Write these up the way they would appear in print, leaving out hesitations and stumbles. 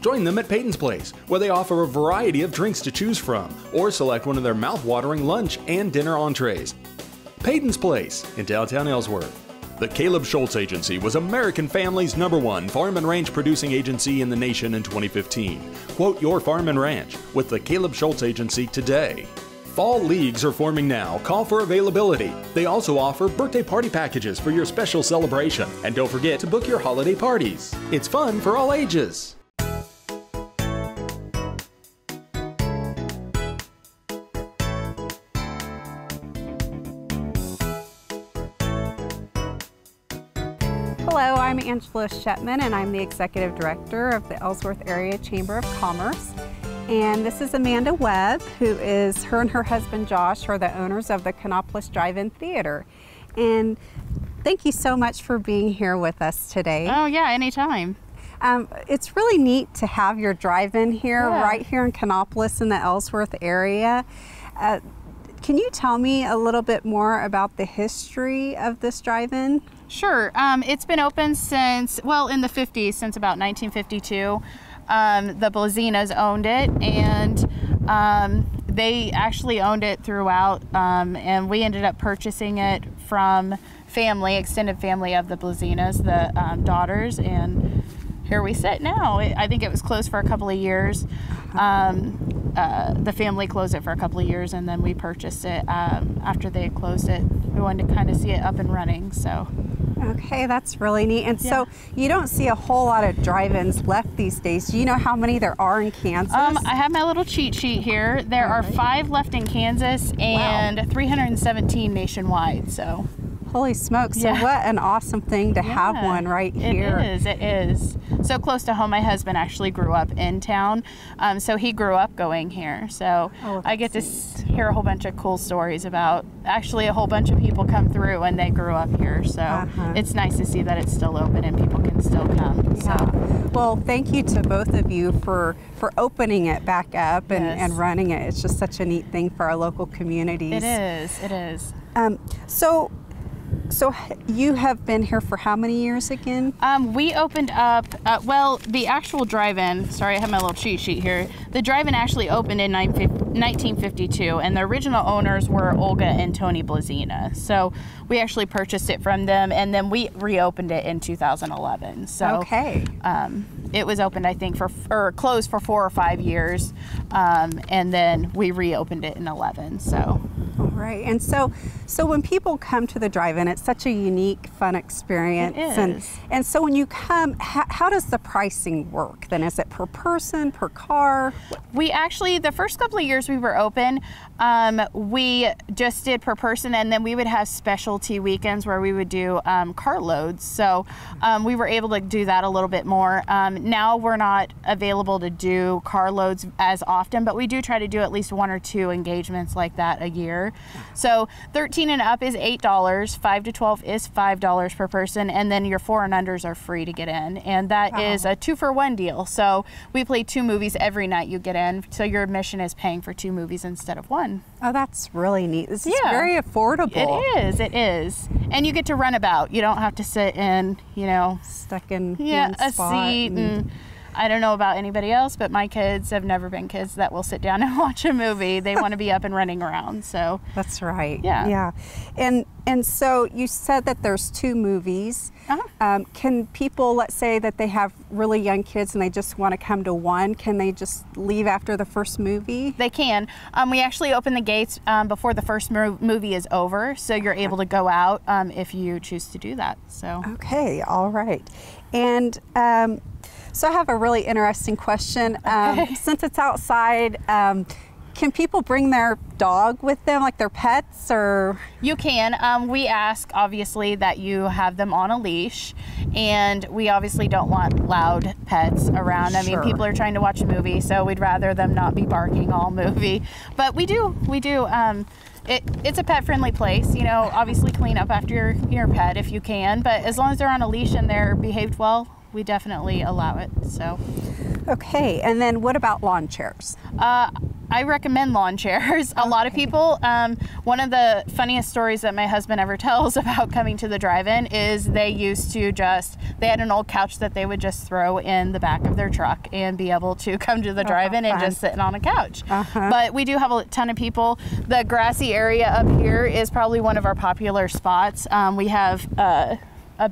Join them at Peyton's Place, where they offer a variety of drinks to choose from, or select one of their mouth-watering lunch and dinner entrees. Peyton's Place in downtown Ellsworth. The Caleb Schultz Agency was American Family's #1 farm and ranch producing agency in the nation in 2015. Quote your farm and ranch with the Caleb Schultz Agency today. Fall leagues are forming now. Call for availability. They also offer birthday party packages for your special celebration. And don't forget to book your holiday parties. It's fun for all ages. Hello, I'm Angela Schepmann, and I'm the Executive Director of the Ellsworth Area Chamber of Commerce. And this is Amanda Webb, her and her husband Josh are the owners of the Kanopolis Drive-In Theater. And thank you so much for being here with us today. Oh yeah, anytime. It's really neat to have your drive-in here, right here in Kanopolis in the Ellsworth area. Can you tell me a little bit more about the history of this drive-in? Sure. It's been open since, well, in the 50s, since about 1952. The Blazinas owned it, and they actually owned it throughout, and we ended up purchasing it from extended family of the Blazinas, the daughters, and here we sit now. I think it was closed for a couple of years. The family closed it for a couple of years, and then we purchased it after they had closed it. We wanted to kind of see it up and running, so. Okay, that's really neat. And so you don't see a whole lot of drive-ins left these days. Do you know how many there are in Kansas? I have my little cheat sheet here. There are 5 left in Kansas and 317 nationwide, so. Holy smokes, so what an awesome thing to have one right here. It is. So close to home. My husband actually grew up in town, so he grew up going here. So I get to hear a whole bunch of cool stories about, actually a whole bunch of people come through and they grew up here. So it's nice to see that it's still open and people can still come. So. Well, thank you to both of you for opening it back up and running it. It's just such a neat thing for our local communities. It is. So you have been here for how many years again? We opened up, well, the actual drive-in, sorry, I have my little cheat sheet here. The drive-in actually opened in 1952, and the original owners were Olga and Tony Blazina. So we actually purchased it from them, and then we reopened it in 2011. So it was opened, I think, or closed for 4 or 5 years, and then we reopened it in 11. So. All right, and so when people come to the drive-in, it's such a unique, fun experience. It is. And so when you come, how does the pricing work? Then is it per person, per car? We actually, the first couple of years we were open, we just did per person, and then we would have specialty weekends where we would do carloads. So we were able to do that a little bit more. Now we're not available to do carloads as often, but we do try to do at least 1 or 2 engagements like that a year. So 13 and up is $8, 5 to 12 is $5 per person, and then your 4 and unders are free to get in, and that is a 2-for-1 deal. So we play 2 movies every night you get in, so your admission is paying for 2 movies instead of 1. Oh, that's really neat. This is very affordable. It is. And you get to run about. You don't have to sit in, stuck in one spot. A seat and I don't know about anybody else, but my kids have never been kids that will sit down and watch a movie. They want to be up and running around. So that's right. Yeah. And so you said that there's 2 movies. Can people, let's say that they have really young kids and they just want to come to one, can they just leave after the first movie? They can. We actually open the gates before the first movie is over, so you're able to go out if you choose to do that. So. Okay, all right. And so I have a really interesting question. Since it's outside, can people bring their dog with them, like their pets, or? You can. We ask, obviously, that you have them on a leash, and we obviously don't want loud pets around. I mean, people are trying to watch a movie, so we'd rather them not be barking all movie. But we do. It's a pet-friendly place. Obviously clean up after your pet if you can, but as long as they're on a leash and they're behaved well, we definitely allow it. So. Okay, and then what about lawn chairs? I recommend lawn chairs. A lot of people, one of the funniest stories that my husband ever tells about coming to the drive-in is they used to they had an old couch that they would just throw in the back of their truck and be able to come to the drive-in and just sit on a couch. But we do have a ton of people. The grassy area up here is probably one of our popular spots. We have a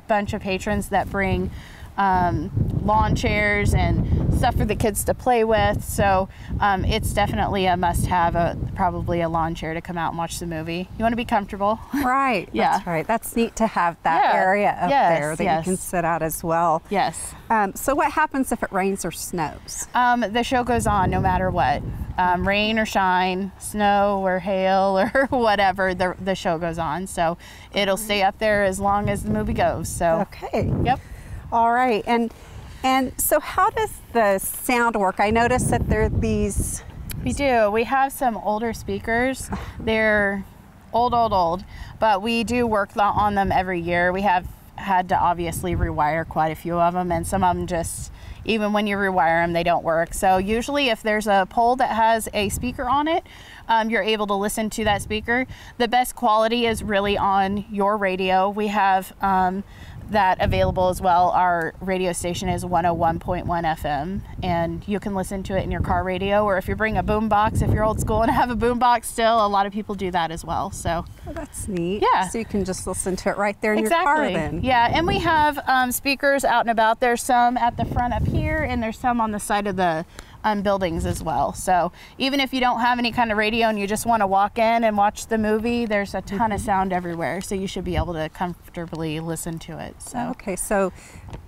bunch of patrons that bring lawn chairs and stuff for the kids to play with, so it's definitely a must-have, probably a lawn chair to come out and watch the movie. You want to be comfortable. Right, that's right. That's neat to have that area up there that you can sit out as well. Yes. So what happens if it rains or snows? The show goes on no matter what. Rain or shine, snow or hail or whatever, the show goes on. So it'll stay up there as long as the movie goes. So. Okay. Yep. All right. And so how does the sound work? I noticed that there are these... We do. We have some older speakers. They're old, but we do work on them every year. We have had to obviously rewire quite a few of them, and some of them just, even when you rewire them, they don't work. So usually if there's a pole that has a speaker on it, you're able to listen to that speaker. The best quality is really on your radio. We have that available as well. Our radio station is 101.1 FM, and you can listen to it in your car radio, or if you bring a boom box, if you're old school and have a boom box still, a lot of people do that as well. So that's neat. Yeah. So you can just listen to it right there in your car then. Yeah, and we have speakers out and about. There's some at the front up here, and there's some on the side of the buildings as well. So even if you don't have any kind of radio and you just want to walk in and watch the movie, there's a ton of sound everywhere, so you should be able to comfortably listen to it. So okay, so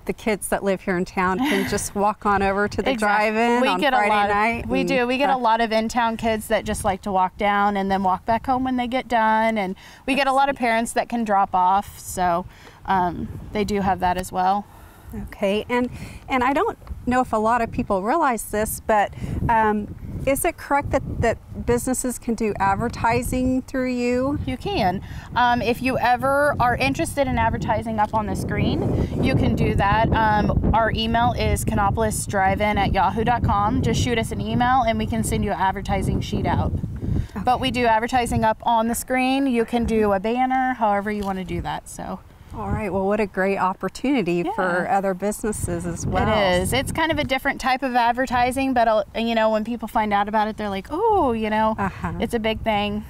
the kids that live here in town can just walk on over to the drive-in on Friday night. We do. We get a lot of in-town kids that just like to walk down and then walk back home when they get done, and we get a lot of parents that can drop off, so they do have that as well. Okay, and I don't know if a lot of people realize this, but is it correct that businesses can do advertising through you? You can. If you ever are interested in advertising up on the screen, you can do that. Our email is kanopolisdrivein@yahoo.com. Just shoot us an email and we can send you an advertising sheet out. Okay. But we do advertising up on the screen. You can do a banner, however you want to do that. So. All right, well, what a great opportunity for other businesses as well. It is. It's kind of a different type of advertising, but you know, when people find out about it, they're like, oh, you know, it's a big thing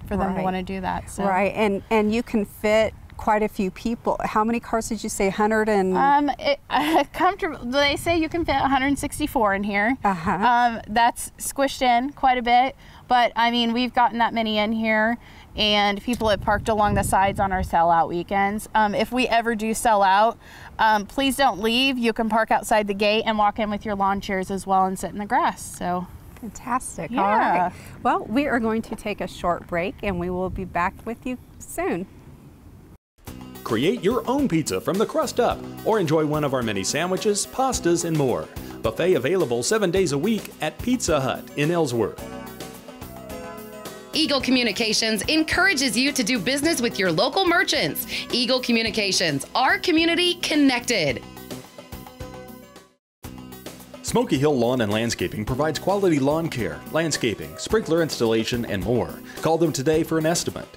for them to want to do that. So. Right, and you can fit quite a few people. How many cars did you say? 100 and... comfortable. They say you can fit 164 in here. That's squished in quite a bit, but I mean, we've gotten that many in here, and people have parked along the sides on our sellout weekends. If we ever do sell out, please don't leave. You can park outside the gate and walk in with your lawn chairs as well and sit in the grass. So fantastic. Yeah. All right. Well, we are going to take a short break and we will be back with you soon. Create your own pizza from the crust up, or enjoy one of our many sandwiches, pastas, and more. Buffet available 7 days a week at Pizza Hut in Ellsworth. Eagle Communications encourages you to do business with your local merchants. Eagle Communications, our community connected. Smoky Hill Lawn and Landscaping provides quality lawn care, landscaping, sprinkler installation, and more. Call them today for an estimate.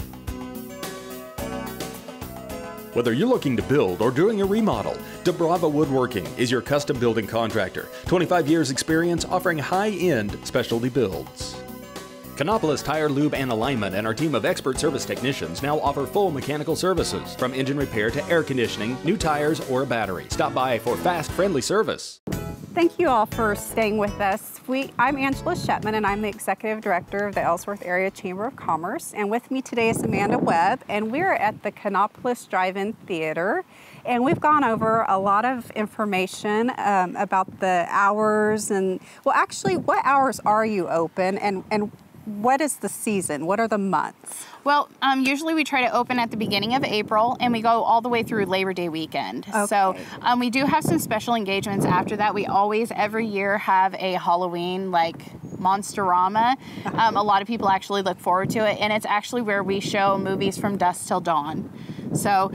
Whether you're looking to build or doing a remodel, DeBrava Woodworking is your custom building contractor. 25 years experience offering high-end specialty builds. Kanopolis Tire, Lube, and Alignment and our team of expert service technicians now offer full mechanical services, from engine repair to air conditioning, new tires, or a battery. Stop by for fast, friendly service. Thank you all for staying with us. I'm Angela Schepmann, and I'm the Executive Director of the Ellsworth Area Chamber of Commerce. And with me today is Amanda Webb, and we're at the Kanopolis Drive-In Theater. And we've gone over a lot of information about the hours and, well, actually, what hours are you open, and what is the season? What are the months? Well, usually we try to open at the beginning of April, and we go all the way through Labor Day weekend. Okay. So we do have some special engagements after that. We always, every year, have a Halloween, like, Monsterama. A lot of people actually look forward to it, and it's actually where we show movies from dusk till dawn. So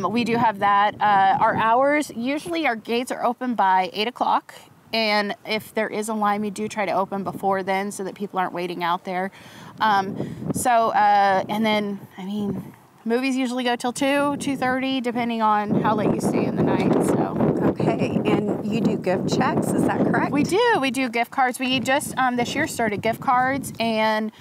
we do have that. Our hours, usually our gates are open by 8 o'clock. And if there is a line, we do try to open before then so that people aren't waiting out there. And then, I mean, movies usually go till 2:30, depending on how late you stay in the night, so. Okay, and you do gift checks, is that correct? We do gift cards. We just this year started gift cards, and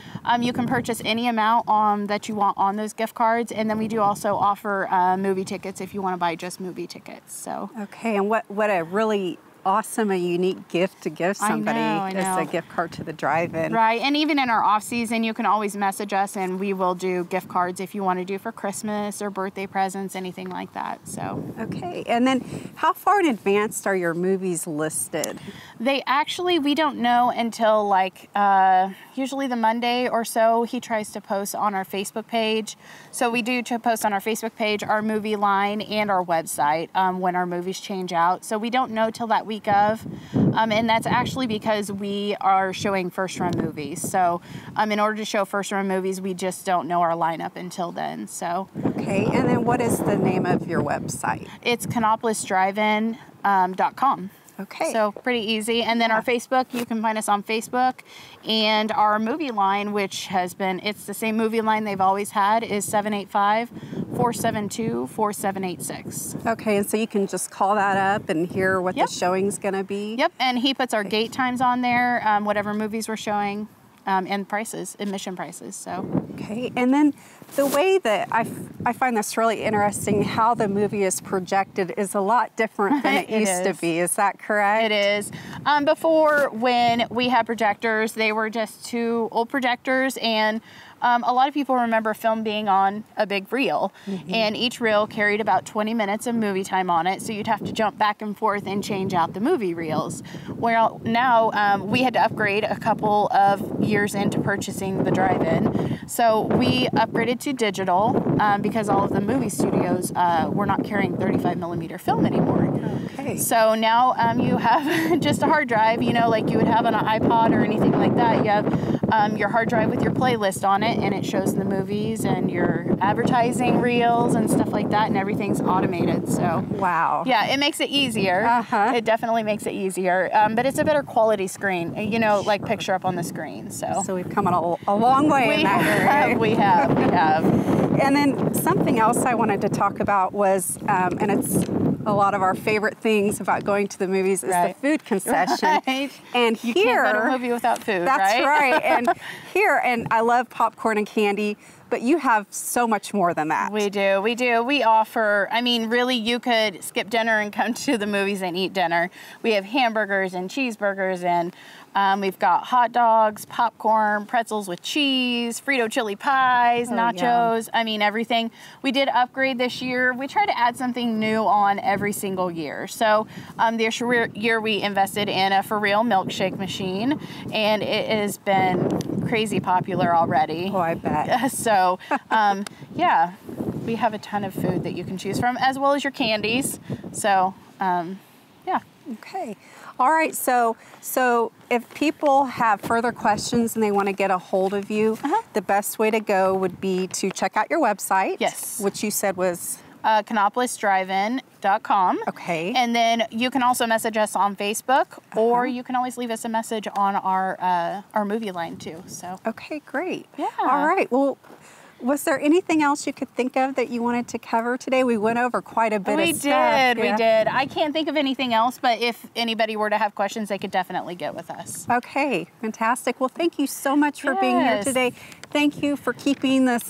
you can purchase any amount that you want on those gift cards, and then we do also offer movie tickets if you want to buy just movie tickets. So. Okay, and what a really awesome, a unique gift to give somebody I know. is a gift card to the drive-in. Right, and even in our off season, you can always message us, and we will do gift cards if you want to do for Christmas or birthday presents, anything like that. So. Okay, and then how far in advance are your movies listed? We don't know until like usually the Monday or so. He tries to post on our Facebook page. So we do post on our Facebook page, our movie line, and our website when our movies change out. So we don't know till that week of, and that's actually because we are showing first-run movies. So in order to show first-run movies, we just don't know our lineup until then. So. Okay, and then what is the name of your website? It's KanopolisDriveIn.com. Okay. So pretty easy. And then our Facebook, you can find us on Facebook. And our movie line, which it's the same movie line they've always had, is 785-472-4786. Okay, and so you can just call that up and hear what the showing's going to be? Yep, and he puts our gate times on there, whatever movies we're showing, and prices, admission prices, so. Okay, and then the way that I find this really interesting, how the movie is projected is a lot different than it used to be. Is that correct? It is. Before, when we had projectors, they were just 2 old projectors, and a lot of people remember film being on a big reel, and each reel carried about 20 minutes of movie time on it, so you'd have to jump back and forth and change out the movie reels. Well, now we had to upgrade a couple of years into purchasing the drive-in, so we upgraded to digital because all of the movie studios were not carrying 35mm film anymore. Okay. So now you have just a hard drive, like you would have on an iPod or anything like that. You have your hard drive with your playlist on it, and it shows the movies and your advertising reels and stuff like that, and everything's automated. So wow. Yeah, it makes it easier. It definitely makes it easier, but it's a better quality screen, like picture up on the screen. So we've come a long way in that area. We have. And then something else I wanted to talk about was, and it's a lot of our favorite things about going to the movies is the food concession. Right. And you here, can't go to a movie without food, that's right. And here, and I love popcorn and candy, but you have so much more than that. We do. We offer, really, you could skip dinner and come to the movies and eat dinner. We have hamburgers and cheeseburgers, and we've got hot dogs, popcorn, pretzels with cheese, Frito chili pies, nachos, everything. We did upgrade this year. We try to add something new on every single year. So this year we invested in a For Real milkshake machine, and it has been crazy popular already. Oh, I bet. So, yeah, we have a ton of food that you can choose from, as well as your candies. So, yeah. Okay. All right. So if people have further questions and they want to get a hold of you, the best way to go would be to check out your website. Yes. Which you said was? KanopolisDriveIn.com. Okay. And then you can also message us on Facebook, or you can always leave us a message on our movie line too. So. Okay, great. Yeah. All right. Well, was there anything else you could think of that you wanted to cover today? We went over quite a bit of stuff. We did. I can't think of anything else, but if anybody were to have questions, they could definitely get with us. Okay, fantastic. Well, thank you so much for being here today. Thank you for keeping this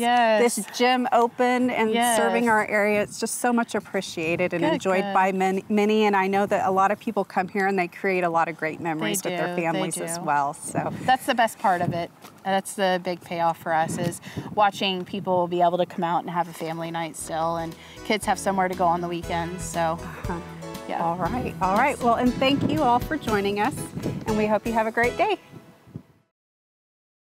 gym open and serving our area. It's just so much appreciated and enjoyed by many. And I know that a lot of people come here and they create a lot of great memories with their families as well. So that's the best part of it. That's the big payoff for us, is watching people be able to come out and have a family night still, and kids have somewhere to go on the weekends. So yeah. All right. Well, and thank you all for joining us, and we hope you have a great day.